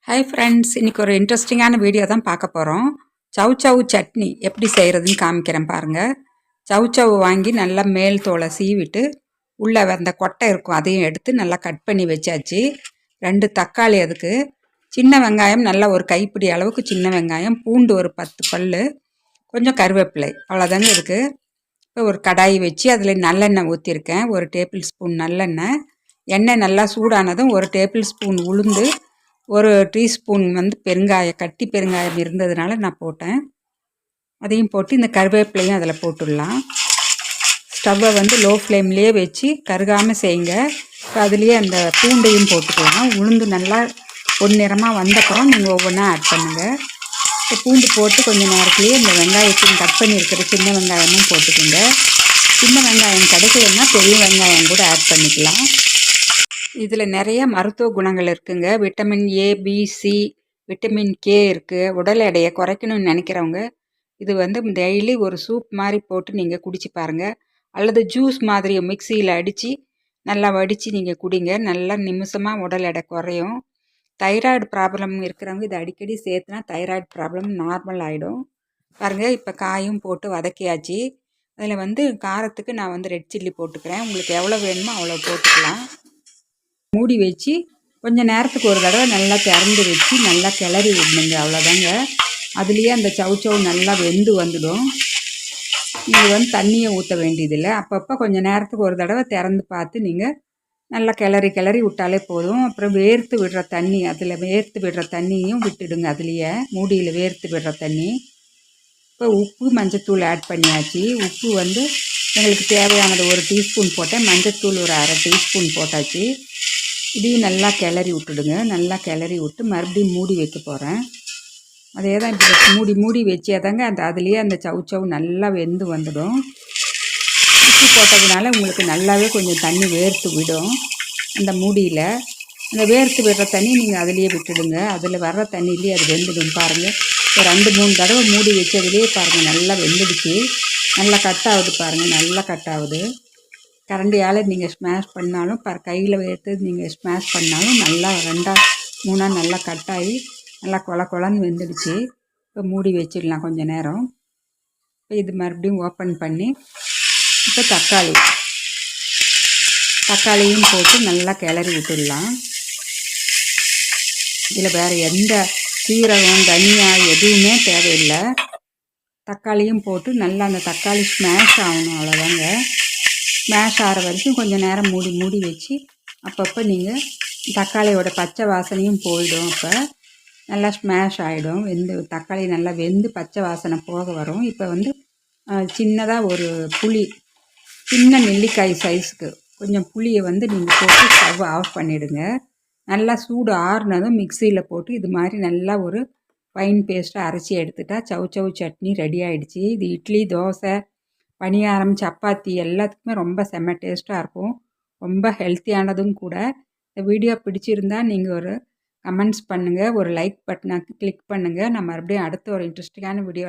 Hi friends, இன்றைக்கி ஒரு இன்ட்ரெஸ்டிங்கான வீடியோ தான் பார்க்க போகிறோம். சவுச்சவு சட்னி எப்படி செய்கிறதுன்னு காமிக்கிறேன் பாருங்கள். சவுச்சவு வாங்கி நல்லா மேல் தோலை சீவிட்டு உள்ளே அந்த கொட்டை இருக்கும் அதையும் எடுத்து நல்லா கட் பண்ணி வச்சாச்சு. 2 தக்காளி, அதுக்கு சின்ன வெங்காயம் நல்லா ஒரு கைப்பிடி அளவுக்கு சின்ன வெங்காயம், பூண்டு ஒரு 10 பல், கொஞ்சம் கருவேப்பிலை, அவ்வளோதாங்க இருக்குது. இப்போ ஒரு கடாய் வச்சு அதில் நல்லெண்ணெய் ஊற்றிருக்கேன். 1 டேபிள் ஸ்பூன் நல்லெண்ணெய். எண்ணெய் நல்லா சூடானதும் 1 டேபிள் ஸ்பூன் உளுந்து, 1 டீஸ்பூன் பெருங்காயம், கட்டி பெருங்காயம் இருந்ததுனால நான் போட்டேன். அதையும் போட்டு இந்த கருவேப்பிலையும் அதில் போட்டுடலாம். ஸ்டவ்வை லோ ஃப்ளேம்லேயே வச்சு கருகாமல் செய்யுங்க. இப்போ அதுலேயே அந்த பூண்டையும் போட்டுக்கலாம். உளுந்து நல்லா பொன்னிறமாக வந்தப்புறம் நீங்கள் ஒவ்வொன்றா ஆட் பண்ணுங்கள். இப்போ பூண்டு போட்டு கொஞ்சம் நேரத்துலேயே இந்த வெங்காயத்தையும் கட் பண்ணியிருக்கிற சின்ன வெங்காயமும் போட்டுக்கோங்க. சின்ன வெங்காயம் கிடைக்கலன்னா பெரிய வெங்காயம் கூட ஆட் பண்ணிக்கலாம். இதில் நிறைய மருத்துவ குணங்கள் இருக்குங்க. Vitamin A, B, C, vitamin K இருக்குது. உடல் எடையை குறைக்கணும்னு நினைக்கிறவங்க இது டெய்லி ஒரு சூப் மாதிரி போட்டு நீங்கள் குடிச்சு பாருங்கள். அல்லது ஜூஸ் மாதிரி மிக்சியில் அடித்து நல்லா வடித்து நீங்கள் குடிங்க. நல்லா நிமிஷமாக உடல் எடை குறையும். தைராய்டு ப்ராப்ளம் இருக்கிறவங்க இதை அடிக்கடி சேர்த்துனா தைராய்டு ப்ராப்ளம் நார்மல் ஆகிடும். பாருங்கள், இப்போ காயும் போட்டு வதக்கியாச்சு. அதில் காரத்துக்கு நான் ரெட் சில்லி போட்டுக்கிறேன். உங்களுக்கு எவ்வளோ வேணுமோ அவ்வளோ போட்டுக்கலாம். மூடி வச்சு கொஞ்சம் நேரத்துக்கு ஒரு தடவை நல்லா திறந்து வச்சு நல்லா கிளறி விடணுங்க. அவ்வளோதாங்க. அதுலேயே அந்த சவுச்சவு நல்லா வெந்து வந்துடும். நீங்கள் தண்ணியை ஊற்ற வேண்டியதில்லை. அப்பப்போ கொஞ்சம் நேரத்துக்கு ஒரு தடவை திறந்து பார்த்து நீங்கள் நல்லா கிளறி விட்டாலே போதும். அப்புறம் வேர்த்து விடுற தண்ணி, அதில் வேர்த்து விடுற தண்ணியும் விட்டுடுங்க. அதுலேயே மூடியில் வேர்த்து விடுற தண்ணி. இப்போ உப்பு, மஞ்சத்தூள் ஆட் பண்ணியாச்சு. உப்பு எங்களுக்கு தேவையானது 1 டீஸ்பூன் போட்டேன். மஞ்சத்தூள் ஒரு 1/2 டீஸ்பூன் போட்டாச்சு. இதையும் நல்லா கிளறி விட்டுடுங்க. நல்லா கிளறி விட்டு மறுபடியும் மூடி வைக்க போகிறேன். அதே தான் இப்படி மூடி வச்சே தாங்க அதுலேயே அந்த சவுச்சவு நல்லா வெந்து வந்துடும். உப்பு போட்டதுனால உங்களுக்கு நல்லாவே கொஞ்சம் தண்ணி வேர்த்து விடும். அந்த மூடியில் அந்த வேர்த்து விடுற தண்ணி நீங்கள் அதிலேயே விட்டுடுங்க. அதில் வர்ற தண்ணியிலேயே அது வெந்துடும். பாருங்கள், ஒரு 2-3 தடவை மூடி வச்சதுலேயே பாருங்கள் நல்லா வெந்துடுச்சு. நல்லா கட் ஆகுது பாருங்கள், நல்லா கட் ஆகுது. கரண்டியால் நீங்கள் ஸ்மாஷ் பண்ணாலும் கையில் எடுத்து நீங்கள் ஸ்மாஷ் பண்ணாலும் நல்லா 2-3 நல்லா கட்டாகி நல்லா கொலன்னு வெந்துடுச்சு. இப்போ மூடி வச்சிடலாம் கொஞ்சம் நேரம். இப்போ இது மறுபடியும் ஓப்பன் பண்ணி இப்போ தக்காளியும் போட்டு நல்லா கிளறி விட்டுடலாம். இதில் வேறு எந்த சீரகம், தனியா எதுவுமே தேவையில்லை. தக்காளியும் போட்டு நல்லா அந்த தக்காளி ஸ்மாஷ் ஆகணும். அவ்வளோதாங்க. ஸ்மாஷ் ஆகிற வரைக்கும் கொஞ்சம் நேரம் மூடி வச்சு அப்பப்போ நீங்கள் தக்காளியோட பச்சை வாசனையும் போயிடும். அப்போ நல்லா ஸ்மாஷ் ஆகிடும். தக்காளி நல்லா வெந்து பச்சை வாசனை போக வரும். இப்போ சின்னதாக ஒரு புளி, சின்ன நெல்லிக்காய் சைஸுக்கு கொஞ்சம் புளியை நீங்கள் போட்டு ஸ்டவ் ஆஃப் பண்ணிவிடுங்க. நல்லா சூடு ஆறுனதும் மிக்சியில் போட்டு இது மாதிரி நல்லா ஒரு ஃபைன் பேஸ்ட்டாக அரைச்சி எடுத்துட்டா சவுச்சவு சட்னி ரெடி ஆகிடுச்சு. இது இட்லி, தோசை, பணியாரம், சப்பாத்தி எல்லாத்துக்குமே ரொம்ப செம்ம டேஸ்ட்டாக இருக்கும். ரொம்ப ஹெல்த்தியானதும் கூட. இந்த வீடியோ பிடிச்சிருந்தா நீங்கள் ஒரு கமெண்ட்ஸ் பண்ணுங்கள், ஒரு லைக் பட்டனை கிளிக் பண்ணுங்கள். நான் மறுபடியும் அடுத்த ஒரு இன்ட்ரெஸ்டிங்கான வீடியோ